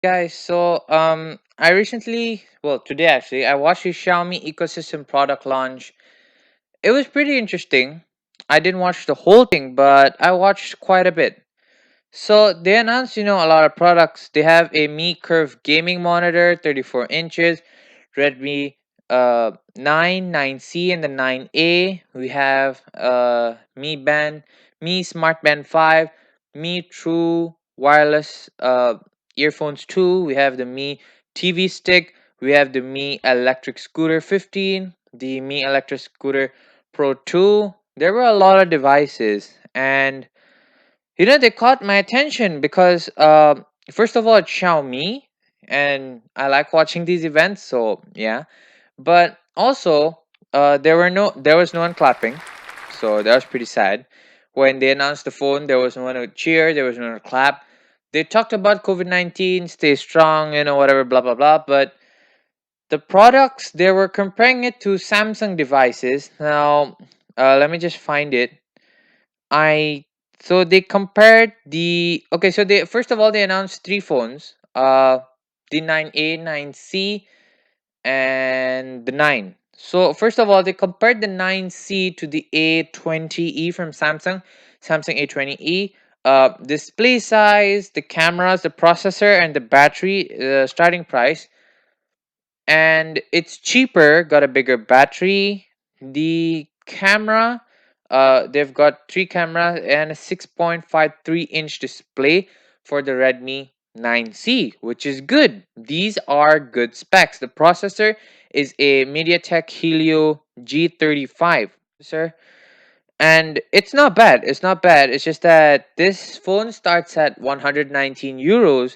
Guys, I recently, well, today actually, I watched the Xiaomi Ecosystem Product launch. It was pretty interesting. I didn't watch the whole thing, but I watched quite a bit. So they announced, a lot of products. They have a Mi Curve gaming monitor, 34 inches, Redmi 9C and the 9A. We have Mi Smart Band 5, Mi True Wireless earphones 2. We have the Mi TV stick. We have the Mi Electric Scooter 15, the Mi Electric Scooter Pro 2. There were a lot of devices, and they caught my attention because first of all, it's Xiaomi, and I like watching these events. So yeah, but also there was no one clapping, so that was pretty sad. When they announced the phone, there was no one to cheer, there was no one to clap. They talked about COVID-19, stay strong, whatever, blah blah blah. But the products, they were comparing it to Samsung devices. Now, let me just find it. I So they compared the okay. So they first of all they announced three phones. The 9A, 9C, and the 9. So first of all, they compared the 9C to the A20e from Samsung, Samsung A20e. Display size, the cameras, the processor, and the battery starting price. And it's cheaper, got a bigger battery. The camera, they've got three cameras and a 6.53-inch display for the Redmi 9C, which is good. These are good specs. The processor is a MediaTek Helio G35 processor, and it's not bad. It's not bad. It's just that this phone starts at 119 euros,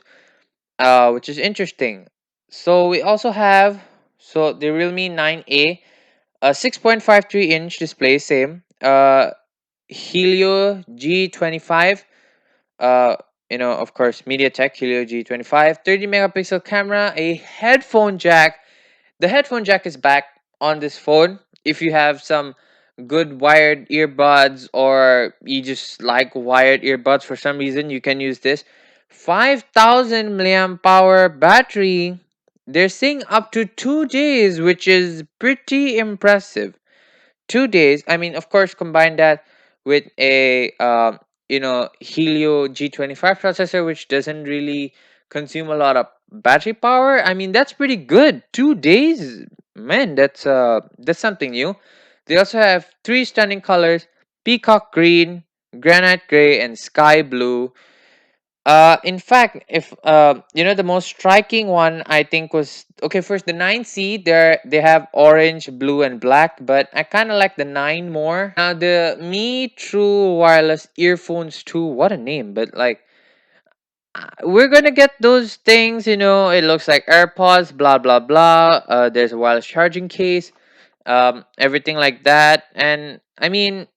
which is interesting. So we also have the Realme 9A, a 6.53-inch display, same. Helio G25, uh, of course, MediaTek Helio G25, 30 megapixel camera, a headphone jack. The headphone jack is back on this phone. If you have some good wired earbuds, or you just like wired earbuds for some reason, you can use this. 5000 milliamp hour battery. They're saying up to 2 days, which is pretty impressive. 2 days. I mean, of course, combine that with a Helio G25 processor, which doesn't really consume a lot of battery power. I mean, that's pretty good. 2 days, man. That's something new. They also have three stunning colors: peacock green, granite gray, and sky blue. In fact, if the most striking one I think was okay. First, the 9C, they have orange, blue, and black, but I kind of like the 9 more. Now, the Mi True Wireless earphones too. What a name! But like, we're gonna get those things. It looks like AirPods, blah blah blah. There's a wireless charging case, everything like that. And I mean,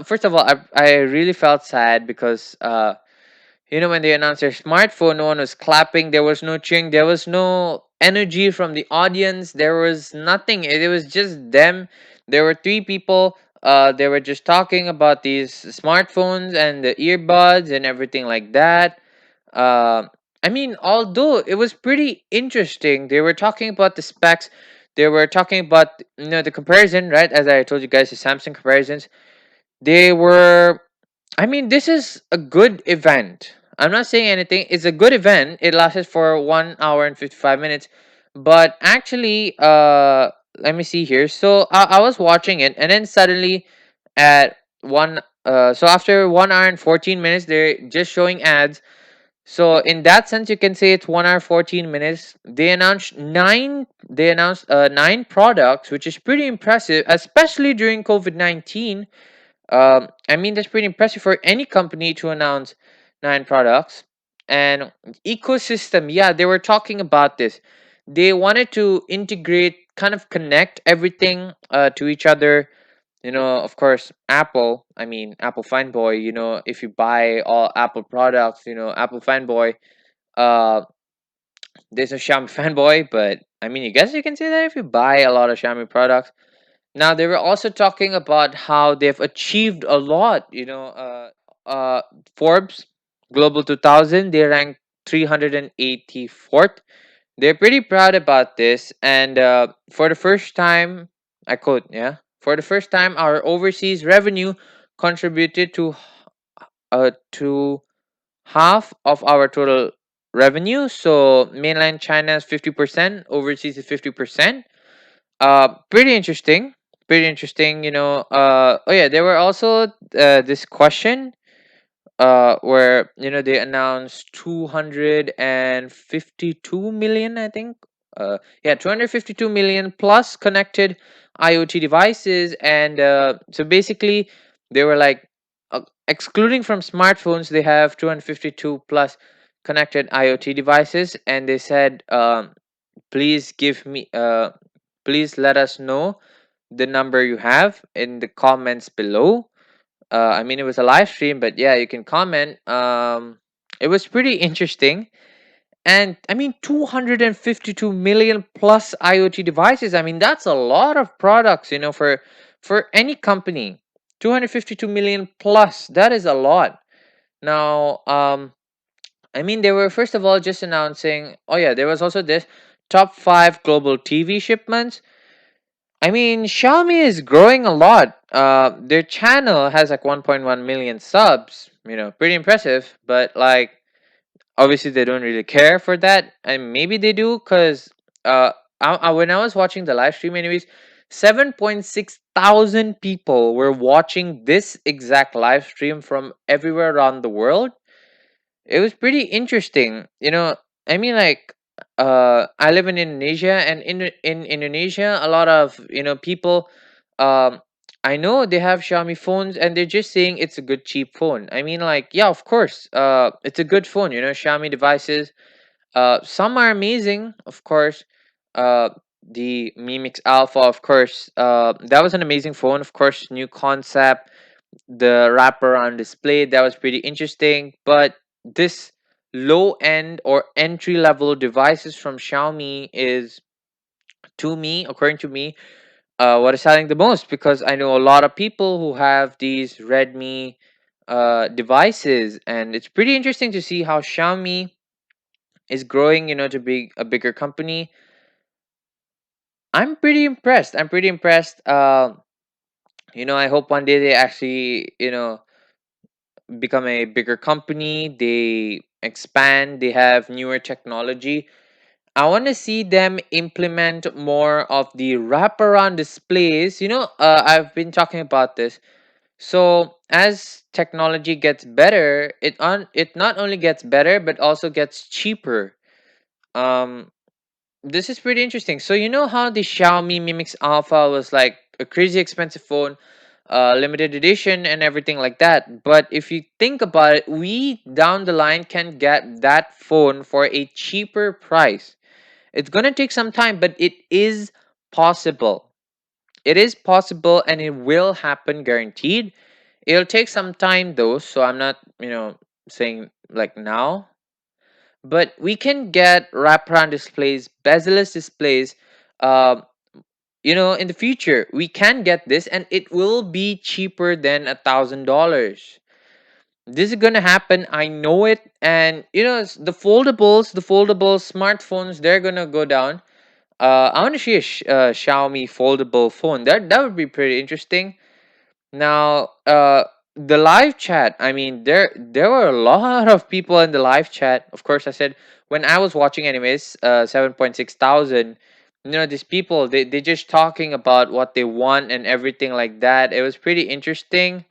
first of all, I really felt sad because when they announced their smartphone, no one was clapping. There was no cheering. There was no energy from the audience. There was nothing. It was just them. There were three people. They were just talking about these smartphones and the earbuds and everything like that. Uh, I mean, although it was pretty interesting, they were talking about the specs. They were talking about the comparison, right? As I told you guys, the Samsung comparisons. They were I mean, this is a good event. I'm not saying anything. It's a good event. It lasted for 1 hour and 55 minutes. But actually, let me see here. So I was watching it, and then suddenly at so after 1 hour and 14 minutes, they're just showing ads. So in that sense, you can say it's 1 hour 14 minutes. They announced nine products, which is pretty impressive, especially during COVID-19. I mean, that's pretty impressive for any company to announce nine products. And ecosystem, yeah, they were talking about this. They wanted to integrate, kind of connect everything to each other. Of course, Apple. I mean, Apple fanboy. If you buy all Apple products, Apple fanboy. Uh, there's a Xiaomi fanboy, but I mean, you guess you can say that if you buy a lot of Xiaomi products. Now they were also talking about how they've achieved a lot. Forbes Global 2000, they ranked 384th. They're pretty proud about this, and for the first time, I quote, yeah, for the first time, our overseas revenue contributed to half of our total revenue. So mainland China is 50%, overseas is 50%. Pretty interesting. Pretty interesting. Oh yeah, there were also this question where they announced 252 million, I think. Yeah, 252 million plus connected IoT devices, and so basically they were like, excluding from smartphones, they have 252 plus connected IoT devices, and they said, please please let us know the number you have in the comments below. I mean, it was a live stream, but yeah, you can comment. It was pretty interesting. And I mean, 252 million plus IoT devices. I mean, that's a lot of products, for any company. 252 million plus. That is a lot. Now, I mean, they were first of all just announcing. Oh yeah, there was also this top five global TV shipments. I mean, Xiaomi is growing a lot. Their channel has like 1.1 million subs. Pretty impressive. But like, obviously, they don't really care for that, and maybe they do because when I was watching the live stream, anyways, 7.6 thousand people were watching this exact live stream from everywhere around the world. It was pretty interesting. I mean, like, I live in Indonesia, and in Indonesia, a lot of people, um, I know they have Xiaomi phones, and they're just saying it's a good cheap phone. I mean, like, yeah, of course, it's a good phone. Xiaomi devices. Some are amazing, of course. The Mi Mix Alpha, of course, that was an amazing phone. Of course, new concept, the wraparound display, that was pretty interesting. But this low end or entry level devices from Xiaomi is, to me, according to me, what is selling the most, because I know a lot of people who have these Redmi devices, and it's pretty interesting to see how Xiaomi is growing, to be a bigger company. I'm pretty impressed. I'm pretty impressed. I hope one day they actually, become a bigger company. They expand. They have newer technology. I want to see them implement more of the wraparound displays. I've been talking about this. So as technology gets better, it not only gets better but also gets cheaper. Um, this is pretty interesting. So you know how the Xiaomi Mi Mix Alpha was like a crazy expensive phone, limited edition and everything like that. But if you think about it, we down the line can get that phone for a cheaper price. It's gonna take some time, but it is possible. It is possible, and it will happen, guaranteed. It'll take some time though, so I'm not, saying like now, but we can get wraparound displays, bezel-less displays. Um, in the future, we can get this, and it will be cheaper than $1,000. This is gonna happen. I know it, and the foldable smartphones, they're gonna go down. I want to see a Xiaomi foldable phone. That would be pretty interesting. Now, the live chat. I mean, there were a lot of people in the live chat. Of course, I said when I was watching, anyways, 7.6 thousand. These people, they just talking about what they want and everything like that. It was pretty interesting.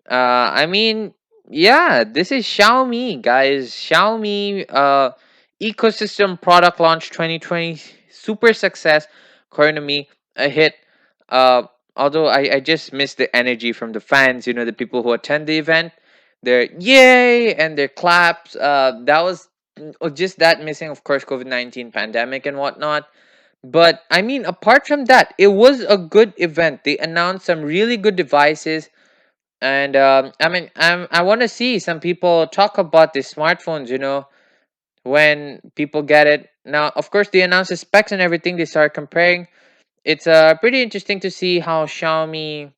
I mean, yeah, this is Xiaomi, guys. Xiaomi Ecosystem Product Launch 2020, super success. According to me, a hit. Uh, Although I just miss the energy from the fans. The people who attend the event, their yay and their claps. That was just that missing. Of course, COVID-19 pandemic and whatnot. But I mean, apart from that, it was a good event. They announced some really good devices, and I mean, I want to see some people talk about the smartphones. When people get it now, of course, they announce the specs and everything. They start comparing. It's pretty interesting to see how Xiaomi.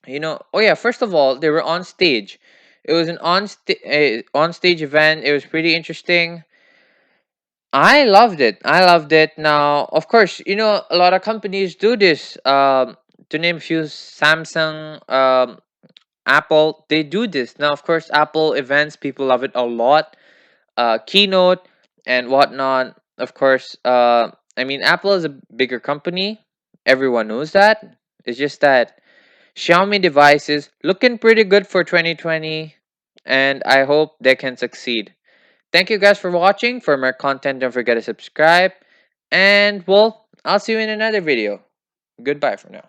Oh yeah, first of all, they were on stage. It was an on stage event. It was pretty interesting. I loved it. I loved it. Now, of course, a lot of companies do this. To name a few, Samsung, Apple, they do this. Now, of course, Apple events, people love it a lot. Keynote and whatnot. Of course, I mean, Apple is a bigger company. Everyone knows that. It's just that Xiaomi devices looking pretty good for 2020, and I hope they can succeed. Thank you guys for watching. For more content, don't forget to subscribe. And well, I'll see you in another video. Goodbye for now.